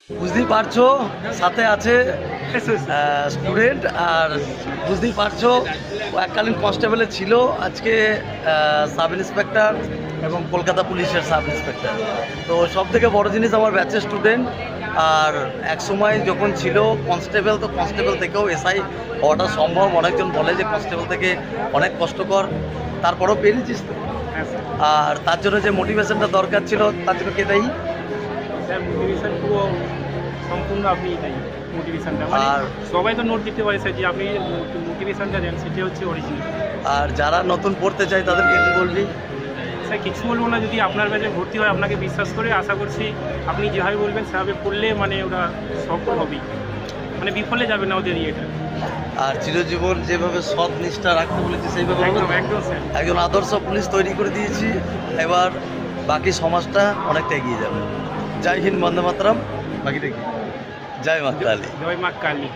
বুঝতেই পারছো সাথে আছে স্টুডেন্ট, আর বুঝতেই পারছো ও এককালীন কনস্টেবলে ছিল, আজকে সাব ইন্সপেক্টর এবং কলকাতা পুলিশের সাব ইন্সপেক্টর। তো সব থেকে বড় জিনিস আমার ব্যাচের স্টুডেন্ট। আর এক সময় যখন ছিল কনস্টেবল, তো কনস্টেবল থেকেও এসআই হওয়াটা সম্ভব। অনেকজন বলে যে কনস্টেবল থেকে অনেক কষ্টকর, তারপরেও পেরেছিস তো। আর তার জন্য যে মোটিভেশনটা দরকার ছিল তার জন্য কে দেয়? স্যার মোটিভেশন পুরো সম্পূর্ণ আপনি তাই মোটিভেশনটা মানে আর সবাই তো নোট দিতে পারে স্যার, যে আপনি মোটিভেশনটা দেন সেটা হচ্ছে অরিজিনাল। আর যারা নতুন পড়তে চায় তাদেরকে কি বলবি? স্যার কিছু বলবো না, যদি আপনার ব্যাচে ভর্তি হয় আপনাকে বিশ্বাস করে আশা করছি আপনি যেভাবে বলবেন সেভাবে পড়লে মানে ওরা সফল হবেই, মানে বিফলে যাবে না ওদের ইয়েটা। আর চিরজীবন যেভাবে সৎ নিষ্ঠা রাখতে বলেছি সেইভাবে হবে একদম তো? একদম স্যার। একজন আদর্শ পুলিশ তৈরি করে দিয়েছি, এবার বাকি সমাজটা অনেকটা এগিয়ে যাবে। জয় হিন্দ, বন্দে মাতরম। বাকিটা কি? জয় মা কালী। জয় মা কালী।